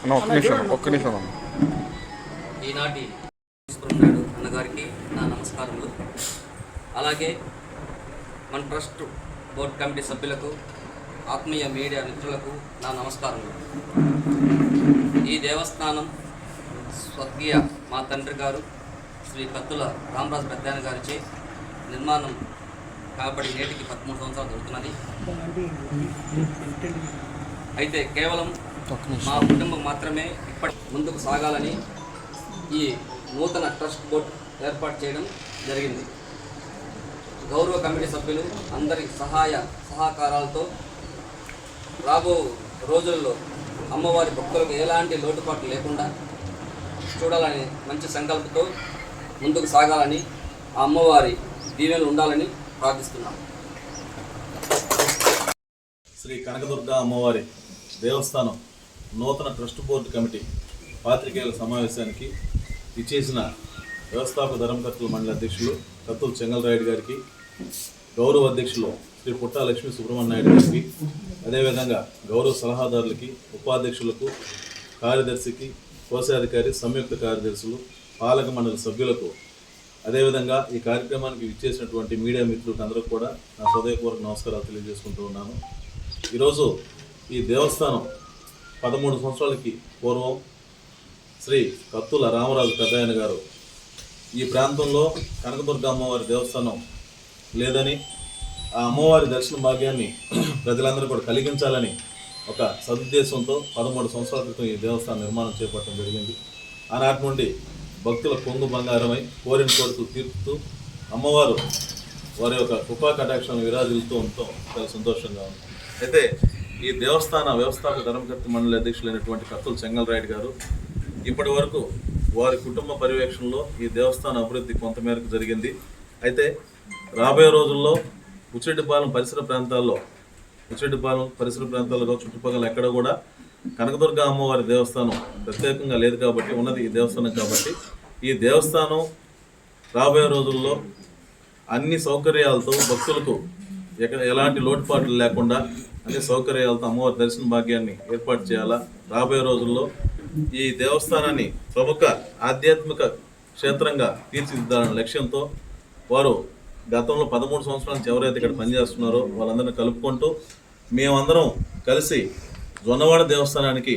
ఒక్క నిమిషం ఈనాటి నాయుడు అన్నగారికి నా నమస్కారములు. అలాగే మన ట్రస్ట్ బోర్డు కమిటీ సభ్యులకు, ఆత్మీయ మీడియా మిత్రులకు నా నమస్కారములు. ఈ దేవస్థానం స్వర్గీయ మా తండ్రి గారు శ్రీ కత్తుల రామరాజు పెద్దాయన గారిచే నిర్మాణం కాబట్టి నేటికి 13 సంవత్సరాలు జరుగుతున్నది. అయితే కేవలం మా కుటుంబం మాత్రమే ఇప్పటి ముందుకు సాగాలని ఈ నూతన ట్రస్ట్ బోర్డు ఏర్పాటు చేయడం జరిగింది. గౌరవ కమిటీ సభ్యులు అందరి సహకారాలతో రాబో రోజుల్లో అమ్మవారి భక్తులకు ఎలాంటి లోటుపాట్లు లేకుండా చూడాలని మంచి సంకల్పంతో ముందుకు సాగాలని ఆ అమ్మవారి దీవెనలు ఉండాలని ప్రార్థిస్తున్నాం. శ్రీ కనకదుర్గ అమ్మవారి దేవస్థానం నూతన ట్రస్ట్ బోర్డు కమిటీ పాత్రికేయుల సమావేశానికి ఇచ్చేసిన వ్యవస్థాపక ధర్మకర్తల మండలి అధ్యక్షులు కత్తుల చెంగల్రాయుడు గారికి, గౌరవ అధ్యక్షులు శ్రీ పుట్టా లక్ష్మీ సుబ్రహ్మణ్య నాయుడు గారికి, అదేవిధంగా గౌరవ సలహాదారులకి, ఉపాధ్యక్షులకు, కార్యదర్శికి, కోశాధికారి, సంయుక్త కార్యదర్శులు, పాలక మండలి సభ్యులకు, అదేవిధంగా ఈ కార్యక్రమానికి ఇచ్చేసినటువంటి మీడియా మిత్రులకు అందరూ కూడా నా హృదయపూర్వక నమస్కారాలు తెలియజేసుకుంటూ ఉన్నాను. ఈరోజు ఈ దేవస్థానం 13 సంవత్సరాలకి పూర్వం శ్రీ కత్తుల రామరాజు పెద్దాయన గారు ఈ ప్రాంతంలో కనకదుర్గ అమ్మవారి దేవస్థానం లేదని, ఆ అమ్మవారి దర్శన భాగ్యాన్ని ప్రజలందరూ కూడా కలిగించాలని ఒక సదుద్దేశంతో 13 సంవత్సరాల క్రితం ఈ దేవస్థానం నిర్మాణం చేపట్టడం జరిగింది. ఆనాటి నుండి భక్తుల కొంగు బంగారమై కోరిన కోరికలు తీర్పుతూ అమ్మవారు వారి యొక్క కృపా కటాక్షాలను విరాజిల్లుతూ ఉండటం చాలా సంతోషంగా ఉంది. అయితే ఈ దేవస్థాన వ్యవస్థాపక ధర్మకర్త మండలి అధ్యక్షులైనటువంటి కత్తుల చెంగల్రాయుడు గారు ఇప్పటి వరకు వారి కుటుంబ పర్యవేక్షణలో ఈ దేవస్థాన అభివృద్ధి కొంతమేరకు జరిగింది. అయితే రాబోయే రోజుల్లో ఉచ్చిరెడ్డిపాలెం పరిసర ప్రాంతాల్లో చుట్టుపక్కల ఎక్కడ కూడా కనకదుర్గ అమ్మవారి దేవస్థానం ప్రత్యేకంగా లేదు కాబట్టి, ఉన్నది ఈ దేవస్థానం కాబట్టి, ఈ దేవస్థానం రాబోయే రోజుల్లో అన్ని సౌకర్యాలతో భక్తులకు ఎలాంటి లోటుపాట్లు లేకుండా అన్ని సౌకర్యాలతో అమ్మవారి దర్శన భాగ్యాన్ని ఏర్పాటు చేయాలా, రాబోయే రోజుల్లో ఈ దేవస్థానాన్ని ప్రముఖ ఆధ్యాత్మిక క్షేత్రంగా తీర్చిదిద్దాలనే లక్ష్యంతో వారు గతంలో 13 సంవత్సరాల నుంచి ఎవరైతే ఇక్కడ పనిచేస్తున్నారో వాళ్ళందరినీ కలుపుకుంటూ మేమందరం కలిసి జొన్నవాడ దేవస్థానానికి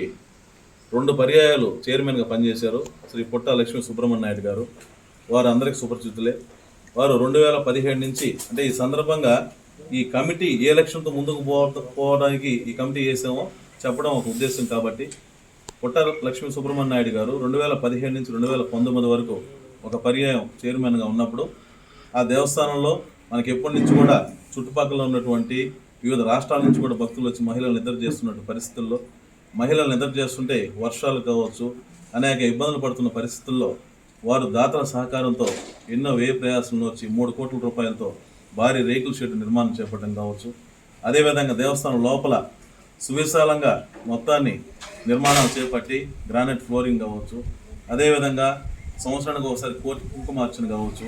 2 పర్యాయాలు చైర్మన్గా పనిచేశారు శ్రీ పుట్టా లక్ష్మీ సుబ్రహ్మణ్య నాయుడు గారు. వారు అందరికీ సుపరిచితులే. వారు 2017 నుంచి, అంటే ఈ సందర్భంగా ఈ కమిటీ ఏ లక్ష్యంతో ముందుకు పోవడానికి ఈ కమిటీ చేసామో చెప్పడం ఒక ఉద్దేశం కాబట్టి, పుట్టా లక్ష్మీ సుబ్రహ్మణ్య నాయుడు గారు 2017 నుంచి 2019 వరకు ఒక పర్యాయం చైర్మన్గా ఉన్నప్పుడు ఆ దేవస్థానంలో మనకి ఎప్పటి నుంచి కూడా చుట్టుపక్కల ఉన్నటువంటి వివిధ రాష్ట్రాల నుంచి కూడా భక్తులు వచ్చి మహిళలు నిద్ర చేస్తున్నట్టు పరిస్థితుల్లో, మహిళలు నిద్ర చేస్తుంటే వర్షాలు కావచ్చు, అనేక ఇబ్బందులు పడుతున్న పరిస్థితుల్లో వారు దాతల సహకారంతో ఎన్నో వ్యయ ప్రయాసంలో వచ్చి 3 కోట్ల రూపాయలతో భారీ రేకుల షెడ్ నిర్మాణం చేపట్టడం కావచ్చు, అదేవిధంగా దేవస్థానం లోపల సువిశాలంగా మొత్తాన్ని నిర్మాణం చేపట్టి గ్రానైట్ ఫ్లోరింగ్ కావచ్చు, అదేవిధంగా సంవత్సరానికి ఒకసారి కోటి కుంకుమార్చన కావచ్చు,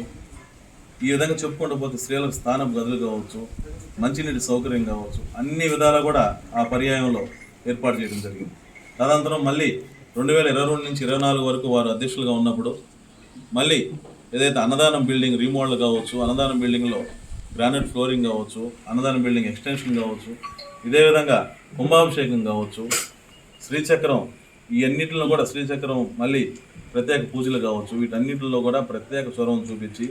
ఈ విధంగా చెప్పుకుంటూ పోతే స్త్రీలకు స్థానం గదులు కావచ్చు, మంచినీటి సౌకర్యం కావచ్చు, అన్ని విధాలా కూడా ఆ పర్యాయంలో ఏర్పాటు చేయడం జరిగింది. తదనంతరం మళ్ళీ 2022 నుంచి 2024 వరకు వారు అధ్యక్షులుగా ఉన్నప్పుడు మళ్ళీ ఏదైతే అన్నదానం బిల్డింగ్ రీమోడల్ కావచ్చు, అన్నదానం బిల్డింగ్లో గ్రానైట్ ఫ్లోరింగ్ కావచ్చు, అన్నదానం బిల్డింగ్ ఎక్స్టెన్షన్ కావచ్చు, ఇదే విధంగా కుంభాభిషేకం కావచ్చు, శ్రీచక్రం, ఈ అన్నింటిలో కూడా శ్రీచక్రం మళ్ళీ ప్రత్యేక పూజలు కావచ్చు, వీటన్నిటిలో కూడా ప్రత్యేక చొరవను చూపించి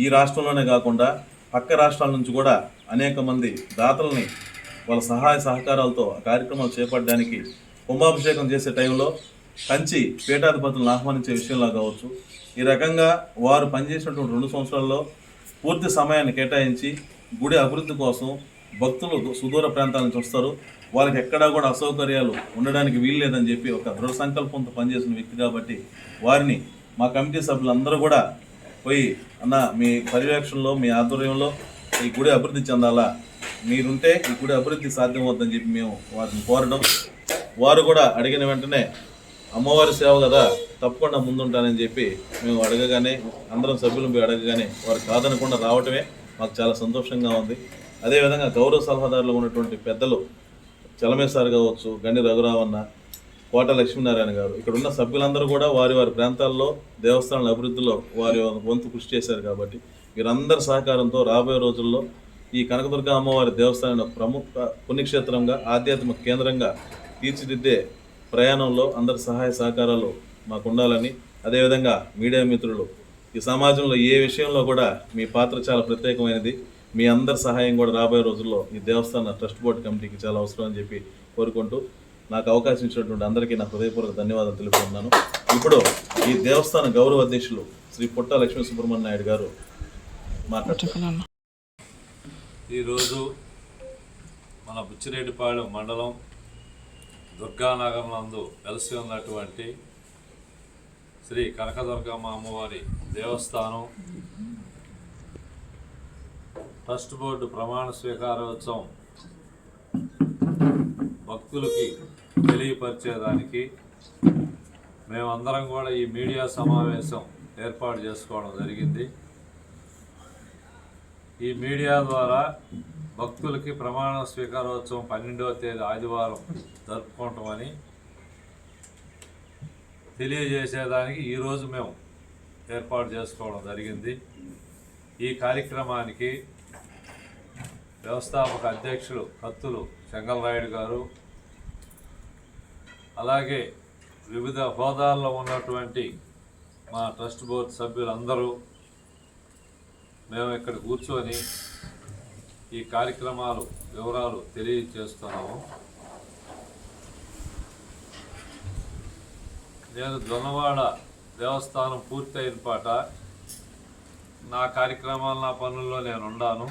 ఈ రాష్ట్రంలోనే కాకుండా పక్క రాష్ట్రాల నుంచి కూడా అనేక మంది దాతల్ని వాళ్ళ సహాయ సహకారాలతో ఆ కార్యక్రమాలు చేపట్టడానికి, కుంభాభిషేకం చేసే టైంలో కంచి పీఠాధిపతులను ఆహ్వానించే విషయంలో కావచ్చు, ఈ రకంగా వారు పనిచేసినటువంటి 2 సంవత్సరాల్లో పూర్తి సమయాన్ని కేటాయించి గుడి అభివృద్ధి కోసం భక్తులు సుదూర ప్రాంతాల నుంచి వస్తారు, వాళ్ళకి ఎక్కడా కూడా అసౌకర్యాలు ఉండడానికి వీల్లేదని చెప్పి ఒక దృఢ సంకల్పంతో పనిచేసిన వ్యక్తి కాబట్టి వారిని మా కమిటీ సభ్యులందరూ కూడా పోయి, అన్న మీ పర్యవేక్షణలో మీ ఆధ్వర్యంలో ఈ గుడి అభివృద్ధి చెందాలా, మీరుంటే ఈ గుడి అభివృద్ధి సాధ్యమవుతుందని చెప్పి మేము వారిని కోరడం, వారు కూడా అడిగిన వెంటనే అమ్మవారి సేవ కదా తప్పకుండా ముందుంటానని చెప్పి మేము అడగగానే, అందరం సభ్యులను పోయి అడగగానే వారు కాదనకుండా రావటమే మాకు చాలా సంతోషంగా ఉంది. అదేవిధంగా గౌరవ సలహాదారులు ఉన్నటువంటి పెద్దలు చలమేశ్వర్ కావచ్చు, గండి రఘురావన్న, కోట లక్ష్మీనారాయణ గారు, ఇక్కడ ఉన్న సభ్యులందరూ కూడా వారి వారి ప్రాంతాల్లో దేవస్థానాల అభివృద్ధిలో వారి వంతు కృషి చేశారు. కాబట్టి వీరందరి సహకారంతో రాబోయే రోజుల్లో ఈ కనకదుర్గ అమ్మవారి దేవస్థానం ప్రముఖ పుణ్యక్షేత్రంగా ఆధ్యాత్మిక కేంద్రంగా తీర్చిదిద్దే ప్రయాణంలో అందరి సహాయ సహకారాలు మాకు ఉండాలని, అదేవిధంగా మీడియా మిత్రులు ఈ సమాజంలో ఏ విషయంలో కూడా మీ పాత్ర చాలా ప్రత్యేకమైనది. మీ అందరి సహాయం కూడా రాబోయే రోజుల్లో ఈ దేవస్థాన ట్రస్ట్ బోర్డు కమిటీకి చాలా అవసరం అని చెప్పి కోరుకుంటూ నాకు అవకాశం ఇచ్చినటువంటి అందరికీ నా హృదయపూర్వక ధన్యవాదాలు తెలుపుతున్నాను. ఇప్పుడు ఈ దేవస్థాన గౌరవ అధ్యక్షులు శ్రీ పుట్ట లక్ష్మీ సుబ్రహ్మణ్య నాయుడు గారు మాట్లాడుతున్నారు. ఈరోజు మన బుచ్చిరెడ్డిపాళెం మండలం దుర్గానగరం నందు వెలసి ఉన్నటువంటి శ్రీ కనకదుర్గమ్మ అమ్మవారి దేవస్థానం ట్రస్ట్ బోర్డు ప్రమాణ స్వీకారోత్సవం భక్తులకి తెలియపరిచేదానికి మేమందరం కూడా ఈ మీడియా సమావేశం ఏర్పాటు చేసుకోవడం జరిగింది. ఈ మీడియా ద్వారా భక్తులకి ప్రమాణ స్వీకారోత్సవం 12వ తేదీ ఆదివారం జరుపుకుంటామని తెలియజేసేదానికి ఈరోజు మేము ఏర్పాటు చేసుకోవడం జరిగింది. ఈ కార్యక్రమానికి వ్యవస్థాపక అధ్యక్షులు కత్తులు చెంగల్రాయుడు గారు, అలాగే వివిధ హోదాల్లో ఉన్నటువంటి మా ట్రస్ట్ బోర్డు సభ్యులందరూ మేము ఇక్కడ కూర్చొని ఈ కార్యక్రమాలు వివరాలు తెలియజేస్తున్నాము. నేను దొన్నవాడ దేవస్థానం పూర్తయిన పాట నా కార్యక్రమాలు నా పనుల్లో నేను ఉన్నాను.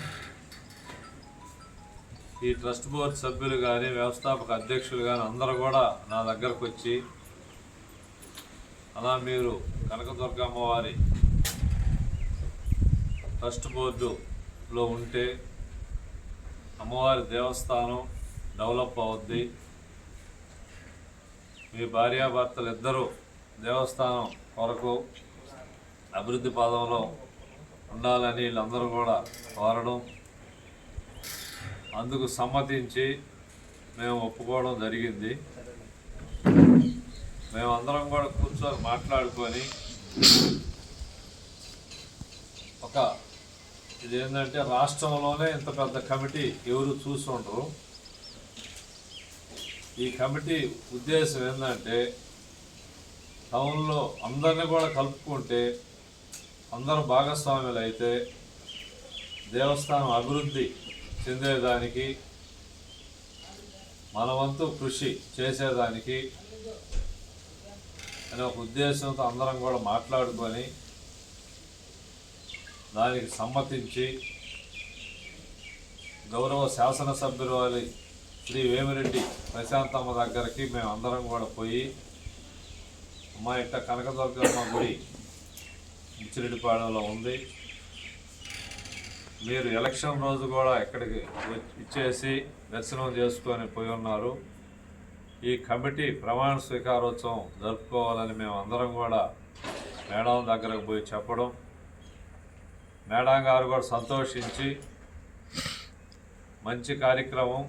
ఈ ట్రస్ట్ బోర్డు సభ్యులు కానీ వ్యవస్థాపక అధ్యక్షులు కానీ అందరూ కూడా నా దగ్గరకు వచ్చి, అలా మీరు కనకదుర్గ అమ్మవారి ట్రస్ట్ బోర్డులో ఉంటే అమ్మవారి దేవస్థానం డెవలప్ అవుద్ది, మీ భార్యాభర్తలు ఇద్దరూ దేవస్థానం కొరకు అభివృద్ధి పదంలో ఉండాలని వీళ్ళందరూ కూడా కోరడం, అందుకు సమ్మతించి మేము ఒప్పుకోవడం జరిగింది. మేమందరం కూడా కూర్చొని మాట్లాడుకొని ఇదేంటంటే రాష్ట్రంలోనే ఇంత పెద్ద కమిటీ ఎవరు చూసుంటారు. ఈ కమిటీ ఉద్దేశం ఏంటంటే టౌన్లో అందరినీ కూడా కలుపుకుంటే అందరూ భాగస్వాములు అయితే దేవస్థానం అభివృద్ధి చెందేదానికి మన వంతు కృషి చేసేదానికి అనే ఒక ఉద్దేశంతో అందరం కూడా మాట్లాడుకొని దానికి సమ్మతించి గౌరవ శాసనసభ్యులు వారి శ్రీ వేమిరెడ్డి ప్రశాంతమ్మ దగ్గరికి మేము అందరం కూడా పోయి, అమ్మ ఇట్ట కనకదుర్గమ్మ గుడి బుచ్చిరెడ్డిపాళెంలో ఉంది, మీరు ఎలక్షన్ రోజు కూడా ఇక్కడికి ఇచ్చేసి దర్శనం చేసుకొని పోయి ఉన్నారు, ఈ కమిటీ ప్రమాణ స్వీకారోత్సవం జరుపుకోవాలని మేము అందరం కూడా మేడం దగ్గరకు పోయి చెప్పడం, మేడం గారు కూడా సంతోషించి మంచి కార్యక్రమం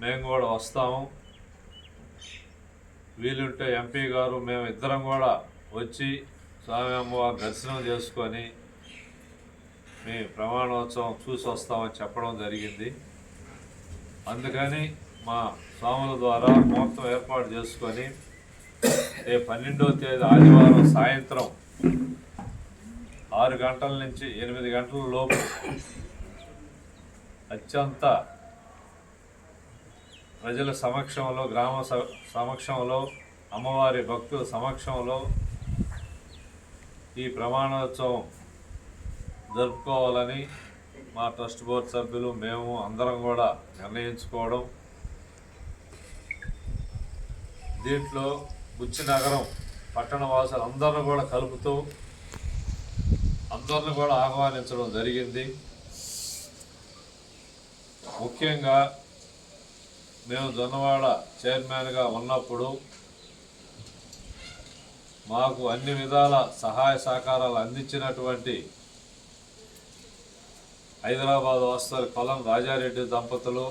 మేము కూడా వస్తాము, వీలుంటే ఎంపీ గారు మేము ఇద్దరం కూడా వచ్చి స్వామి అమ్మవారి దర్శనం చేసుకొని మీ ప్రమాణోత్సవం చూసి వస్తామని చెప్పడం జరిగింది. అందుకని మా స్వాముల ద్వారా ముహూర్తం ఏర్పాటు చేసుకొని 12వ తేదీ ఆదివారం సాయంత్రం 6 గంటల నుంచి 8 గంటల లోపు అత్యంత ప్రజల సమక్షంలో, గ్రామ సమక్షంలో, అమ్మవారి భక్తుల సమక్షంలో ఈ ప్రమాణోత్సవం జరుపుకోవాలని మా ట్రస్ట్ బోర్డు సభ్యులు మేము అందరం కూడా నిర్ణయించుకోవడం, దీంట్లో బుచ్చినగరం పట్టణ వాసులు అందరిని కూడా కలుపుతూ అందరిని కూడా ఆహ్వానించడం జరిగింది. ముఖ్యంగా మేము జొన్నవాడ చైర్మన్గా ఉన్నప్పుడు మాకు అన్ని విధాల సహాయ సహకారాలు అందించినటువంటి హైదరాబాద్ వాస్తవ కొలం రాజారెడ్డి దంపతులు,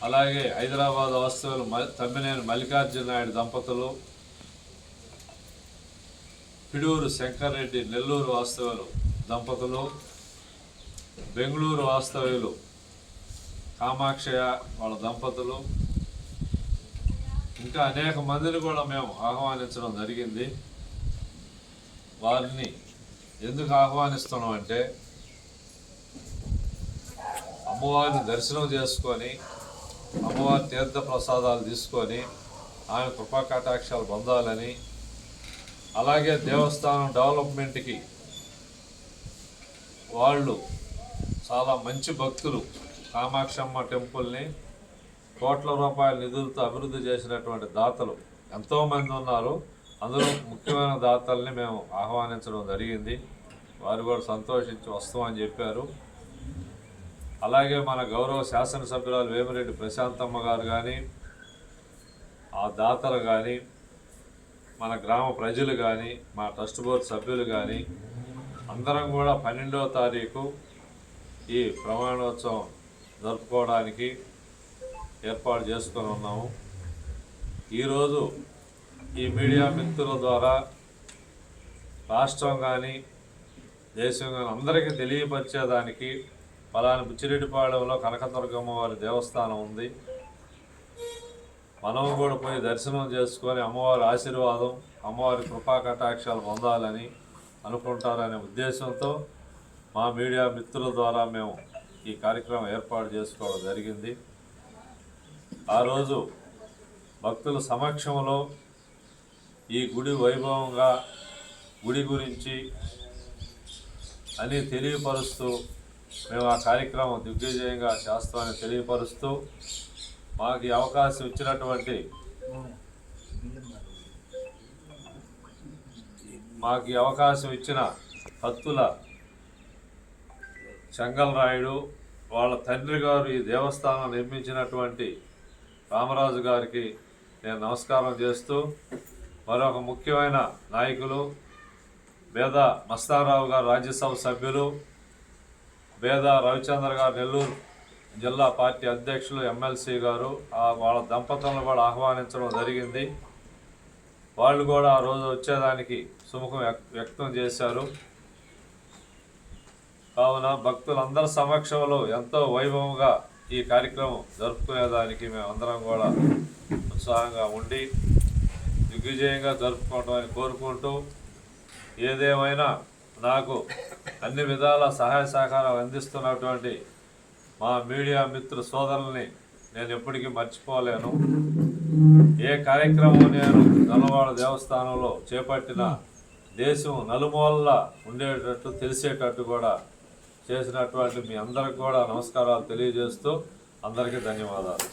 అలాగే హైదరాబాద్ వాస్తవులు తమ్మినేని మల్లికార్జున నాయుడు దంపతులు, పిడూరు శంకర్రెడ్డి నెల్లూరు వాస్తవులు దంపతులు, బెంగళూరు వాస్తవ్యులు కామాక్షయ వాళ్ళ దంపతులు, ఇంకా అనేక మందిని కూడా మేము ఆహ్వానించడం జరిగింది. వారిని ఎందుకు ఆహ్వానిస్తున్నాం అంటే అమ్మవారిని దర్శనం చేసుకొని అమ్మవారి తీర్థ ప్రసాదాలు తీసుకొని ఆమె కృపా కటాక్షాలు పొందాలని, అలాగే దేవస్థానం డెవలప్మెంట్కి వాళ్ళు చాలా మంచి భక్తులు కామాక్షమ్మ టెంపుల్ని కోట్ల రూపాయల నిధులతో అభివృద్ధి చేసినటువంటి దాతలు ఎంతోమంది ఉన్నారు. అందులో ముఖ్యమైన దాతల్ని మేము ఆహ్వానించడం జరిగింది. వారు కూడా సంతోషించి వస్తామని చెప్పారు. అలాగే మన గౌరవ శాసనసభ్యురాలు వేమిరెడ్డి ప్రశాంతమ్మ గారు కానీ, ఆ దాతలు కానీ, మన గ్రామ ప్రజలు కానీ, మా ట్రస్ట్ బోర్డు సభ్యులు కానీ అందరం కూడా 12వ తారీఖు ఈ ప్రమాణోత్సవం జరుపుకోవడానికి ఏర్పాటు చేసుకొని ఉన్నాము. ఈరోజు ఈ మీడియా మిత్రుల ద్వారా రాష్ట్రం కానీ దేశం కానీ అందరికీ తెలియపరిచేదానికి పలానా బుచ్చిరెడ్డిపాళెంలో కనకదుర్గమ్మ వారి దేవస్థానం ఉంది, మనం కూడా పోయి దర్శనం చేసుకొని అమ్మవారి ఆశీర్వాదం, అమ్మవారి కృపా కటాక్షాలు పొందాలని అనుకుంటారనే ఉద్దేశంతో మా మీడియా మిత్రుల ద్వారా మేము ఈ కార్యక్రమం ఏర్పాటు చేసుకోవడం జరిగింది. ఆ రోజు భక్తుల సమక్షంలో ఈ గుడి వైభవంగా గుడి గురించి అని తెలియపరుస్తూ మేము ఆ కార్యక్రమం దిగ్విజయంగా చేస్తామని తెలియపరుస్తూ మాకు ఈ అవకాశం ఇచ్చినటువంటి కత్తుల చెంగల్రాయుడు వాళ్ళ తండ్రి గారు ఈ దేవస్థానం నిర్మించినటువంటి రామరాజు గారికి నేను నమస్కారం చేస్తూ, మరొక ముఖ్యమైన నాయకులు బేద మస్తారావు గారు రాజ్యసభ సభ్యులు, బేద రవిచంద్ర గారు నెల్లూరు జిల్లా పార్టీ అధ్యక్షులు ఎమ్మెల్సీ గారు వాళ్ళ దంపతులను కూడా ఆహ్వానించడం జరిగింది. వాళ్ళు కూడా ఆ రోజు వచ్చేదానికి సుముఖం వ్యక్తం చేశారు. కావున భక్తులందరి సమక్షంలో ఎంతో వైభవంగా ఈ కార్యక్రమం జరుపుకునేదానికి మేమందరం కూడా ఉత్సాహంగా ఉండి దిగ్విజయంగా జరుపుకోవటమని కోరుకుంటూ, ఏదేమైనా నాకు అన్ని విధాల సహాయ సహకారాలు అందిస్తున్నటువంటి మా మీడియా మిత్రు సోదరుల్ని నేను ఎప్పటికీ మర్చిపోలేను. ఏ కార్యక్రమం నేను నల్లవాడ దేవస్థానంలో చేపట్టిన దేశం నలుమూలలా ఉండేటట్టు తెలిసేటట్టు కూడా చేసినటువంటి మీ అందరికి కూడా నమస్కారాలు తెలియజేస్తూ అందరికీ ధన్యవాదాలు.